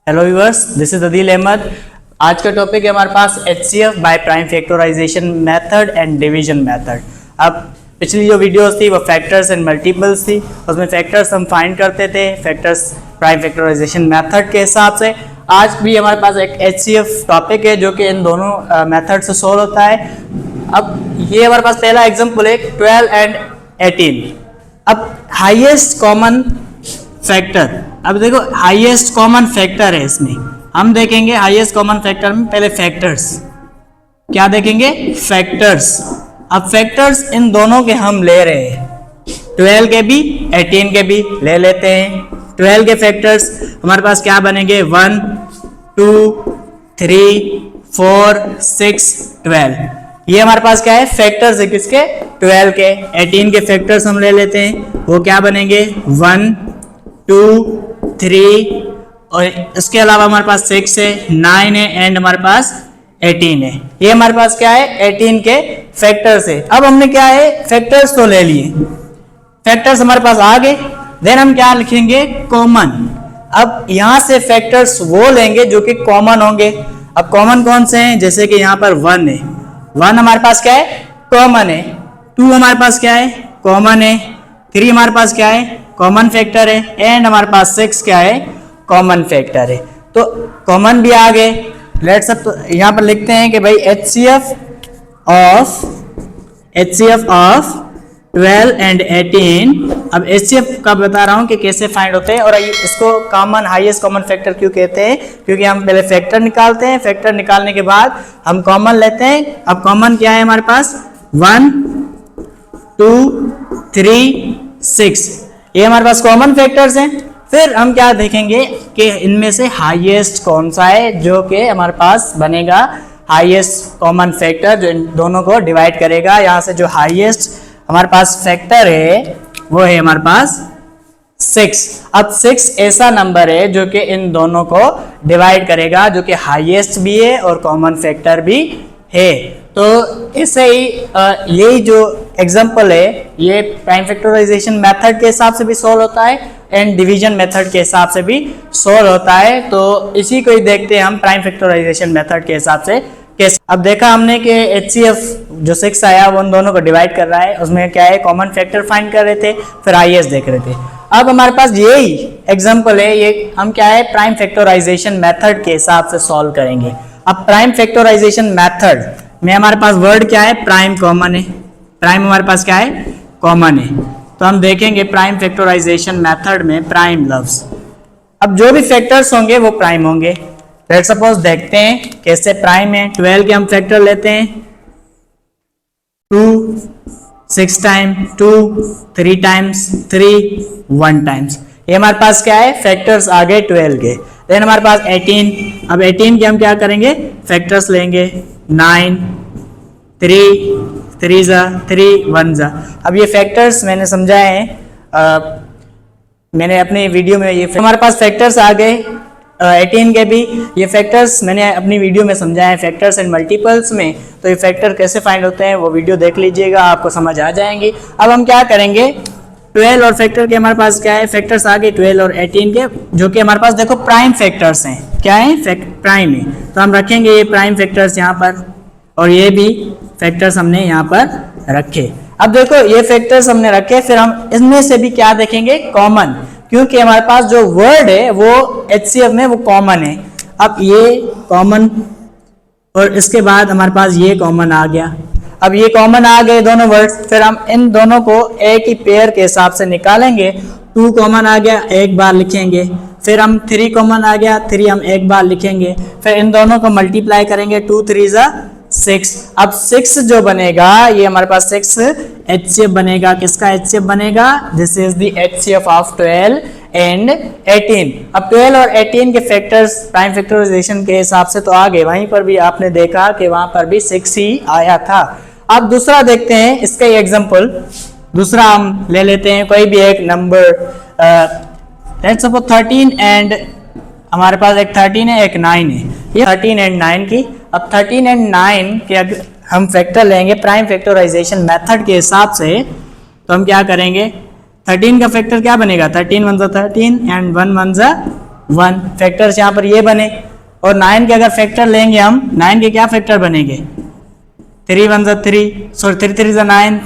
Hello viewers, this is Adeel Ahmad. आज का topic है हमारे पास HCF by prime factorisation method and division method. अब पिछली जो वीडियोस थी वो फैक्टर्स एंड मल्टीपल्स थी, उसमें फैक्टर्स हम फाइंड करते थे फैक्टर्स प्राइम फैक्टराइजेशन मेथड के हिसाब से। आज भी हमारे पास एक HCF टॉपिक है जो कि इन दोनों मेथड से सॉल्व होता है। अब ये हमारे पास पहला एग्जाम्पल है 12 एंड 18। अब हाईएस्ट कॉमन फैक्टर, अब देखो हाईएस्ट कॉमन फैक्टर है, इसमें हम देखेंगे हाईएस्ट कॉमन फैक्टर में पहले फैक्टर्स क्या देखेंगे, फैक्टर्स। अब फैक्टर्स इन दोनों के हम ले रहे हैं, 12 के भी 18 के भी ले लेते हैं। 12 के फैक्टर्स हमारे पास क्या बनेंगे, 1 2 3 4 6 12। ये हमारे पास क्या है, फैक्टर्स है किसके, 12 के। 18 के फैक्टर्स हम ले लेते हैं, वो क्या बनेंगे 1 2 3 और इसके अलावा हमारे पास 6 है, 9 है एंड हमारे पास 18 है। ये हमारे पास क्या है, 18 के फैक्टर्स है। अब हमने क्या है, फैक्टर्स तो ले लिए, फैक्टर्स हमारे पास आ गए। देन हम क्या लिखेंगे, कॉमन। अब यहां से फैक्टर्स वो लेंगे जो कि कॉमन होंगे। अब कॉमन कौन से हैं, जैसे कि यहां पर 1 है, 1 हमारे पास क्या है, कॉमन है। 2 हमारे पास क्या है, कॉमन है। 3 हमारे पास क्या है, कॉमन फैक्टर है एंड हमारे पास 6 क्या है, कॉमन फैक्टर है। तो कॉमन भी आ गए। लेट्स अब यहां पर लिखते हैं कि भाई HCF ऑफ 12 एंड 18। अब HCF का बता रहा हूं कि कैसे फाइंड होते हैं और इसको कॉमन हाईएस्ट कॉमन फैक्टर क्यों कहते हैं, क्योंकि हम पहले फैक्टर निकालते हैं, फैक्टर निकालने के बाद हम कॉमन लेते हैं। अब कॉमन क्या है हमारे पास, 1 2 3 6, ये हमारे पास कॉमन फैक्टर्स हैं। फिर हम क्या देखेंगे कि इनमें से हाईएस्ट कौन सा है, जो कि हमारे पास बनेगा हाईएस्ट कॉमन फैक्टर, जो इन दोनों को डिवाइड करेगा। यहाँ से जो हाईएस्ट हमारे पास फैक्टर है वो है हमारे पास 6। अब 6 ऐसा नंबर है जो कि इन दोनों को डिवाइड करेगा, जो कि हाईएस्ट भी है और कॉमन फैक्टर भी है। तो ऐसे ही यही जो एग्जांपल है ये प्राइम फैक्टराइजेशन मेथड के हिसाब से भी सॉल्व होता है एंड डिवीजन मेथड के हिसाब से भी सॉल्व होता है। तो इसी को ही देखते हैं हम प्राइम फैक्टराइजेशन मेथड के हिसाब से कैसे। अब देखा हमने कि HCF जो 6 आया वो उन दोनों को डिवाइड कर रहा है, उसमें क्या है, कॉमन फैक्टर फाइंड कर रहे थे, फिर हाईएस्ट देख रहे थे। अब हमारे पास यही एग्जाम्पल है, ये हम क्या है, प्राइम फैक्टराइजेशन मेथड के हिसाब से सॉल्व करेंगे। अब प्राइम फैक्टराइजेशन मेथड में हमारे पास वर्ड क्या है, प्राइम कॉमन है। प्राइम हमारे पास क्या है, कॉमन है। तो हम देखेंगे प्राइम फैक्टराइजेशन मेथड में प्राइम लफ्ज। अब जो भी फैक्टर्स होंगे वो प्राइम होंगे। लेट्स सपोज देखते हैं कैसे प्राइम है। 12 के हम फैक्टर लेते हैं, 2 6 टाइम 2 3 टाइम्स 3 1 टाइम्स। ये हमारे पास क्या है, फैक्टर्स आ गए 12 के। देन हमारे पास 18। अब 18 के हम क्या करेंगे, फैक्टर्स लेंगे, 9 3 3 जा 3 1 जा। अब ये फैक्टर्स मैंने समझाए हैं, मैंने अपनी वीडियो में ये हमारे पास फैक्टर्स आ गए 18 के भी। ये फैक्टर्स मैंने अपनी वीडियो में समझाए हैं फैक्टर्स एंड मल्टीपल्स में। तो ये फैक्टर कैसे फाइंड होते हैं वो वीडियो देख लीजिएगा, आपको समझ आ जाएंगी। अब हम क्या करेंगे, 12 और फैक्टर के हमारे पास क्या है, फैक्टर्स आ गए 12 और 18 के, जो कि हमारे पास देखो प्राइम फैक्टर्स हैं। क्या है, प्राइम है। तो हम रखेंगे ये प्राइम फैक्टर्स यहाँ पर और ये भी फैक्टर्स हमने यहाँ पर रखे। अब देखो ये फैक्टर्स हमने रखे, फिर हम इनमें से भी क्या देखेंगे, कॉमन, क्योंकि हमारे पास जो वर्ड है वो HCF में वो कॉमन है। अब ये कॉमन और इसके बाद हमारे पास ये कॉमन आ गया। अब ये कॉमन आ गए दोनों वर्ड्स, फिर हम इन दोनों को एक ही पेयर के हिसाब से निकालेंगे। 2 कॉमन आ गया, एक बार लिखेंगे। फिर हम 3 कॉमन आ गया, 3 हम एक बार लिखेंगे। फिर इन दोनों को मल्टीप्लाई करेंगे, 2 3 जा 6। अब 6 जो बनेगा ये हमारे पास 6 HCF बनेगा। किसका HCF बनेगा, this is the HCF of 12 and 18। अब 12 और 18 के फैक्टर्स प्राइम फैक्टराइजेशन के हिसाब से तो आ गए, वहीं पर भी आपने देखा कि वहां पर भी 6 ही आया था। अब दूसरा देखते हैं इसका एग्जांपल। दूसरा हम ले लेते हैं कोई भी एक नंबर, लेट्स सपोज 13 एंड हमारे पास एक 13 है एक 9 है। ये 13 एंड 9 की। अब 13 एंड 9 के अगर हम फैक्टर लेंगे प्राइम फैक्टराइजेशन मेथड के हिसाब से, तो हम क्या करेंगे, 13 का फैक्टर क्या बनेगा, 13 1 13 एंड 1 1 1, फैक्टर्स यहाँ पर ये बने। और 9 के अगर फैक्टर लेंगे हम, 9 के क्या फैक्टर बनेंगे, 3 1 जा 3, सॉरी 3 3 जा 9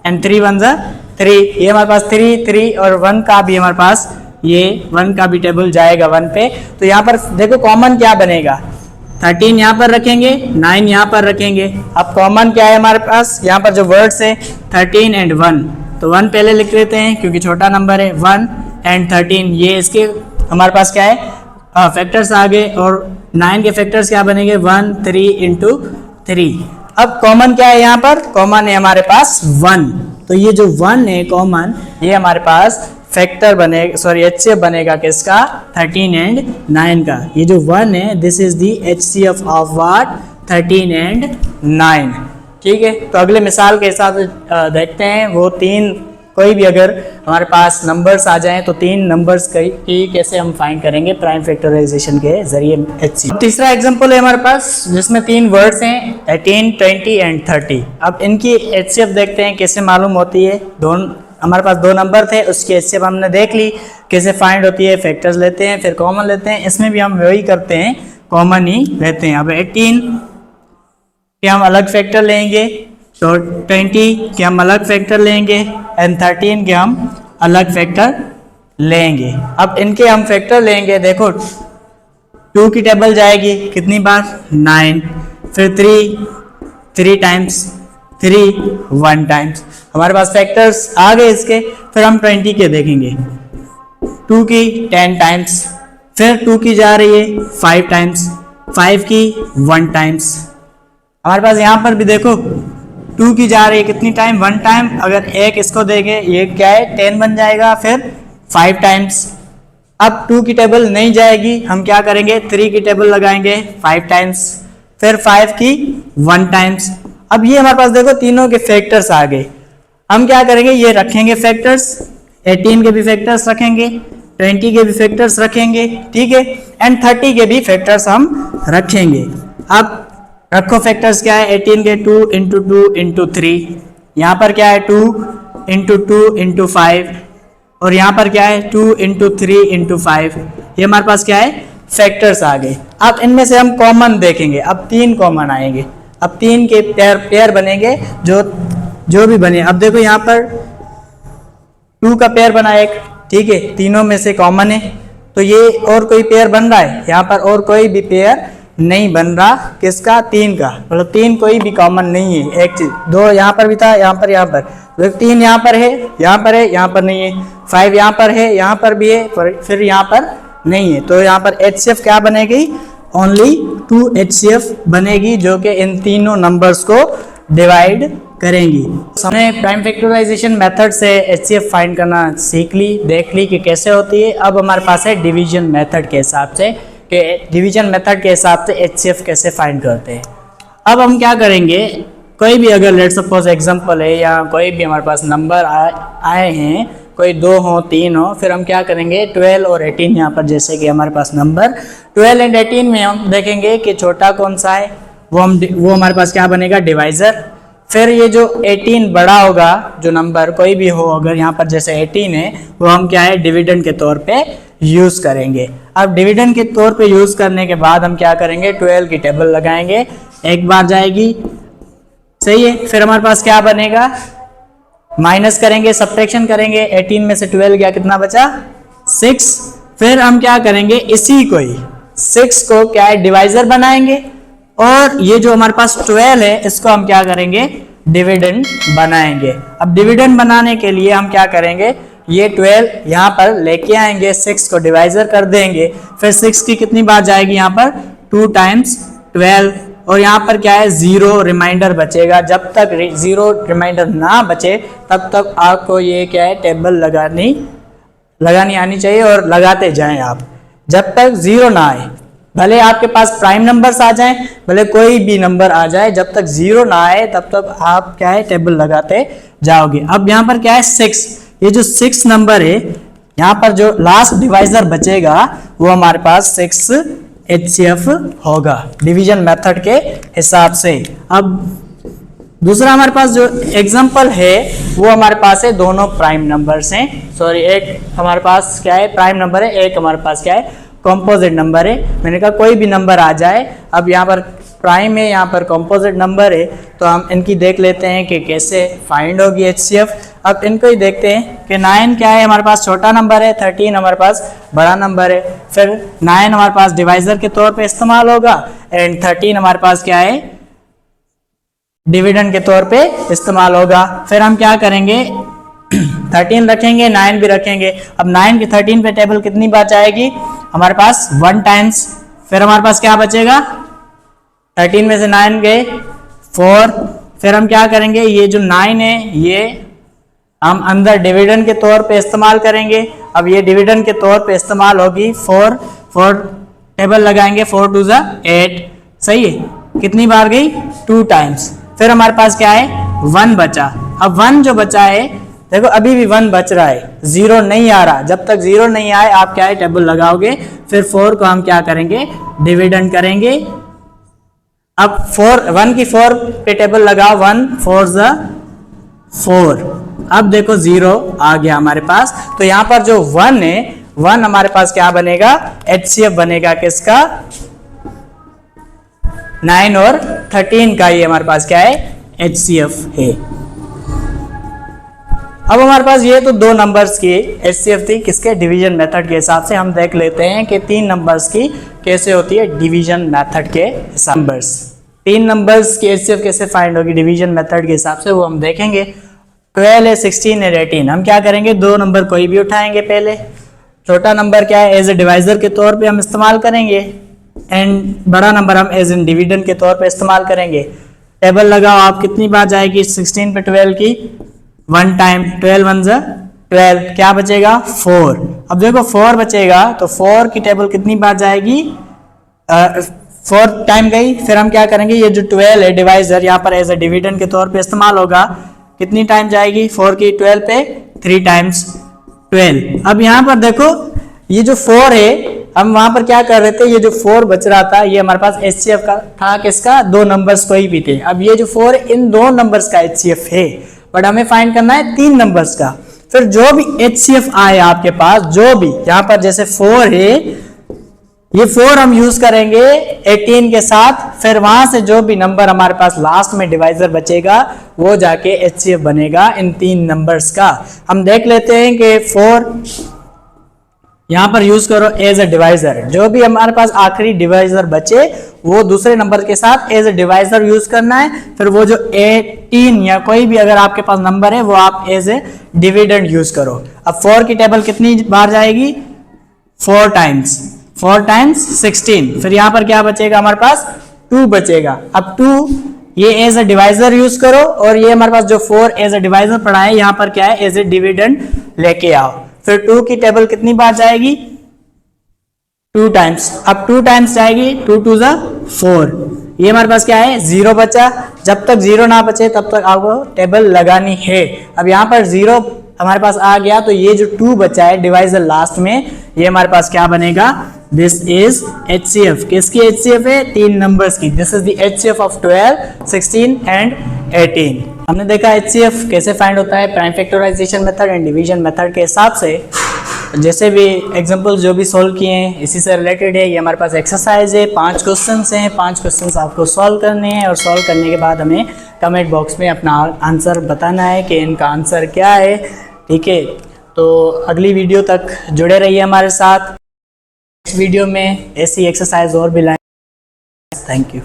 एंड 3 1 जा 3। ये हमारे पास 3 3 और 1 का भी हमारे पास ये 1 का भी टेबल जाएगा 1 पे। तो यहाँ पर देखो कॉमन क्या बनेगा, 13 यहाँ पर रखेंगे, 9 यहाँ पर रखेंगे। अब कॉमन क्या है हमारे पास, यहाँ पर जो वर्ड्स है 13 एंड 1, तो 1 पहले लिख लेते हैं क्योंकि छोटा नंबर है। 1 एंड 13 ये इसके हमारे पास क्या है फैक्टर्स आ गए। और 9 के फैक्टर्स क्या बनेंगे, 1 3 इंटू 3। अब कॉमन क्या है, यहाँ पर कॉमन है हमारे पास 1, तो ये जो 1 है कॉमन, ये हमारे पास फैक्टर बनेगा, सॉरी HCF बनेगा किसका, 13 एंड 9 का। ये जो 1 है this is the HCF of what, 13 and 9। ठीक है, तो अगले मिसाल के हिसाब से देखते हैं। वो 3 कोई भी अगर हमारे पास नंबर्स आ जाएं तो 3 नंबर्स की कैसे हम फाइंड करेंगे प्राइम फैक्टराइजेशन के जरिए HCF। तीसरा एग्जांपल है हमारे पास जिसमें 3 वर्ड्स हैं 18 20 एंड 30। अब इनकी HCF देखते हैं कैसे मालूम होती है। हमारे पास 2 नंबर थे, उसकी HCF हमने देख ली कैसे फाइंड होती है। फैक्टर्स लेते हैं फिर कॉमन लेते हैं, इसमें भी हम वही करते हैं, कॉमन ही लेते हैं। अब 18 के हम अलग फैक्टर लेंगे, तो 20 के हम अलग फैक्टर लेंगे एंड 13 के हम अलग फैक्टर लेंगे। अब इनके हम फैक्टर लेंगे, देखो 2 की टेबल जाएगी कितनी बार, 9, फिर 3 टाइम्स, 3 1 टाइम्स। हमारे पास फैक्टर्स आ गए इसके। फिर हम 20 के देखेंगे, 2 की 10 टाइम्स, फिर 2 की जा रही है 5 टाइम्स, 5 की 1 टाइम्स। हमारे पास यहाँ पर भी देखो 2 की जा रही है कितनी टाइम, 1 टाइम। अगर एक इसको देंगे ये क्या है 10 बन जाएगा, फिर 5 टाइम्स। अब 2 की टेबल नहीं जाएगी, हम क्या करेंगे 3 की टेबल लगाएंगे 5 टाइम्स, फिर 5 की 1 टाइम्स। अब ये हमारे पास देखो तीनों के फैक्टर्स आ गए। हम क्या करेंगे, ये रखेंगे फैक्टर्स, 18 के भी फैक्टर्स रखेंगे, 20 के भी फैक्टर्स रखेंगे, ठीक है, एंड 30 के भी फैक्टर्स हम रखेंगे। अब रखो फैक्टर्स क्या है, 18 के 2 इंटू 2 इंटू 3, यहाँ पर क्या है 2 इंटू 2 इंटू 5, और यहाँ पर क्या है 2 इंटू 3 इंटू 5। ये हमारे पास क्या है फैक्टर्स आ गए। अब इनमें से हम कॉमन देखेंगे, अब 3 कॉमन आएंगे। अब 3 के पेयर बनेंगे, जो भी बने। अब देखो यहाँ पर 2 का पेयर बना एक, ठीक है, तीनों में से कॉमन है, तो ये और कोई पेयर बन रहा है, यहाँ पर और कोई भी पेयर नहीं बन रहा, किसका, 3 का, मतलब 3 कोई भी कॉमन नहीं है। एक चीज 2 यहाँ पर भी था, यहाँ पर 3 यहाँ पर है, यहाँ पर है, यहाँ पर नहीं है, 5 यहाँ पर है, यहाँ पर भी है, फिर यहाँ पर नहीं है। तो यहाँ पर HCF क्या बनेगी, ओनली 2 HCF बनेगी, जो कि इन तीनों नंबर्स को डिवाइड करेंगी। हमने प्राइम फैक्टराइजेशन मेथड से HCF फाइंड करना सीख ली, देख ली कि कैसे होती है। अब हमारे पास है डिवीजन मेथड के हिसाब से, कि डिवीजन मेथड के हिसाब से HCF कैसे फाइंड करते हैं। अब हम क्या करेंगे, कोई भी अगर लेट सपोज एग्जांपल है या कोई भी हमारे पास नंबर आए हैं, कोई 2 हो 3 हो, फिर हम क्या करेंगे 12 और 18 यहाँ पर, जैसे कि हमारे पास नंबर 12 एंड 18 में हम देखेंगे कि छोटा कौन सा है, वो हमारे पास क्या बनेगा डिवाइज़र। फिर ये जो 18 बड़ा होगा, जो नंबर कोई भी हो, अगर यहाँ पर जैसे 18 है, वो हम क्या है डिविडेंड के तौर पे यूज़ करेंगे। अब डिविडेंड के तौर पे यूज़ करने के बाद हम क्या करेंगे 12 की टेबल लगाएंगे, एक बार जाएगी, सही है। फिर हमारे पास क्या बनेगा, माइनस करेंगे, सब्ट्रैक्शन करेंगे, 18 में से 12 गया, कितना बचा 6। फिर हम क्या करेंगे, इसी को ही 6 को क्या है डिवाइजर बनाएंगे, और ये जो हमारे पास 12 है इसको हम क्या करेंगे डिविडेंड बनाएंगे। अब डिविडेंड बनाने के लिए हम क्या करेंगे, ये 12 यहाँ पर लेके आएंगे, 6 को डिवाइजर कर देंगे, फिर 6 की कितनी बार जाएगी यहाँ पर 2 टाइम्स 12, और यहाँ पर क्या है 0 रिमाइंडर बचेगा। जब तक 0 रिमाइंडर ना बचे तब तक आपको ये क्या है टेबल लगानी आनी चाहिए, और लगाते जाएं आप जब तक 0 ना आए। भले आपके पास प्राइम नंबर्स आ जाएं, भले कोई भी नंबर आ जाए, जब तक 0 ना आए तब तक आप क्या है टेबल लगाते जाओगे। अब यहाँ पर क्या है 6, ये जो 6 नंबर है, यहाँ पर जो लास्ट डिवाइजर बचेगा वो हमारे पास 6 HCF होगा डिवीजन मेथड के हिसाब से। अब दूसरा हमारे पास जो एग्जांपल है वो हमारे पास है दोनों प्राइम नंबर्स हैं, सॉरी एक हमारे पास क्या है प्राइम नंबर है, एक हमारे पास क्या है कॉम्पोजिट नंबर है। मैंने कहा कोई भी नंबर आ जाए, अब यहाँ पर प्राइम है, यहाँ पर कॉम्पोजिट नंबर है, तो हम इनकी देख लेते हैं कि कैसे फाइंड होगी HCF। अब इनको ही देखते हैं कि 9 क्या है, हमारे पास छोटा नंबर है, 13 हमारे पास बड़ा नंबर है। फिर 9 हमारे पास डिवाइजर के तौर पे इस्तेमाल होगा एंड 13 हमारे पास क्या है, डिविडेंड के तौर पे इस्तेमाल होगा। फिर हम क्या करेंगे, 13 रखेंगे, 9 भी रखेंगे। अब 9 की 13 पे टेबल कितनी बार जाएगी, हमारे पास 1 टाइम्स। फिर हमारे पास क्या बचेगा, 13 में से 9 गए 4। फिर हम क्या करेंगे, ये जो 9 है ये हम अंदर डिविडेंड के तौर पे इस्तेमाल करेंगे। अब ये डिविडेंड के तौर पे इस्तेमाल होगी 4 टेबल लगाएंगे, 4 2 8, सही है। कितनी बार गई, 2 टाइम्स। फिर हमारे पास क्या है, 1 बचा। अब 1 जो बचा है, देखो अभी भी 1 बच रहा है, 0 नहीं आ रहा। जब तक 0 नहीं आए आप क्या है, टेबल लगाओगे। फिर 4 को हम क्या करेंगे, डिविडेंड करेंगे। अब 1 की 4 पे टेबल लगाओ, 1 4 4। अब देखो 0 आ गया हमारे पास। तो यहाँ पर जो 1 है, 1 हमारे पास क्या बनेगा, HCF बनेगा किसका, 9 और 13 का। ये हमारे पास क्या है, HCF है। अब हमारे पास ये तो 2 नंबर्स की HCF थी, किसके, डिवीजन मेथड के हिसाब से। हम देख लेते हैं कि 3 नंबर्स की कैसे होती है डिवीजन मेथड के हिसाब से। 3 नंबर्स की HCF कैसे फाइंड होगी डिवीजन मेथड के हिसाब से, वो हम देखेंगे। 12 है, 16 है, 18। हम क्या करेंगे, 2 नंबर कोई भी उठाएंगे। पहले छोटा नंबर क्या है, एज ए डिवाइजर के तौर पे हम इस्तेमाल करेंगे एंड बड़ा नंबर हम एज एन डिविडेंड के तौर पे इस्तेमाल करेंगे। टेबल लगाओ आप, कितनी बार जाएगी 16 पे 12 की, 1 टाइम। 12 1 12, क्या बचेगा 4। अब देखो 4 बचेगा तो 4 की टेबल कितनी बार जाएगी, 4 टाइम गई। फिर हम क्या करेंगे, ये जो 12 है डिवाइजर, यहाँ पर एज ए डिविडेंड के तौर पे इस्तेमाल होगा। कितनी टाइम जाएगी, 4 की 12 पे 3 टाइम्स 12। अब यहाँ पर देखो ये जो 4 है, हम वहां पर क्या कर रहे थे, ये जो 4 बच रहा था ये हमारे पास HCF का था, किसका, 2 नंबर्स कोई भी थे। अब ये जो 4 इन 2 नंबर्स का HCF है, बट हमें फाइंड करना है 3 नंबर्स का। फिर जो भी HCF आए आपके पास, जो भी यहाँ पर जैसे 4 है, ये 4 हम यूज करेंगे 18 के साथ। फिर वहां से जो भी नंबर हमारे पास लास्ट में डिवाइजर बचेगा वो जाके HCF बनेगा इन 3 नंबर्स का। हम देख लेते हैं कि 4 यहां पर यूज करो एज ए डिवाइजर। जो भी हमारे पास आखिरी डिवाइजर बचे वो दूसरे नंबर के साथ एज ए डिवाइजर यूज करना है। फिर वो जो 18 या कोई भी अगर आपके पास नंबर है वो आप एज ए डिविडेंड यूज करो। अब 4 की टेबल कितनी बार जाएगी, 4 टाइम्स, 4 टाइम्स 16। फिर यहाँ पर क्या बचेगा हमारे पास, 2 बचेगा। अब 2 ये एज ए डिवाइजर यूज करो और ये हमारे पास जो 4 एज ए डिवाइजर पड़ा है यहाँ पर क्या है, एज ए डिविडेंड लेके आओ। फिर 2 की टेबल कितनी बार जाएगी, 2 टाइम्स। अब 2 टाइम्स जाएगी, 2 2 4। ये हमारे पास क्या है, 0 बचा। जब तक 0 ना बचे तब तक आपको टेबल लगानी है। अब यहाँ पर 0 हमारे पास आ गया तो ये जो 2 बचा है डिवाइजर लास्ट में, ये हमारे पास क्या बनेगा, दिस इज HCF। किसकी HCF है, 3 नंबर्स की। This is the HCF of 12, 16 and 18। हमने देखा HCF कैसे फाइंड होता है prime factorisation method and division method के हिसाब से। जैसे भी एग्जांपल्स जो भी सॉल्व किए हैं इसी से रिलेटेड है। ये हमारे पास एक्सरसाइज है, 5 क्वेश्चंस हैं, 5 क्वेश्चंस आपको सॉल्व करने हैं और सॉल्व करने के बाद हमें कमेंट बॉक्स में अपना आंसर बताना है कि इनका आंसर क्या है। ठीक है, तो अगली वीडियो तक जुड़े रहिए हमारे साथ। इस वीडियो में ऐसी एक्सरसाइज और भी लाएं। Thank you.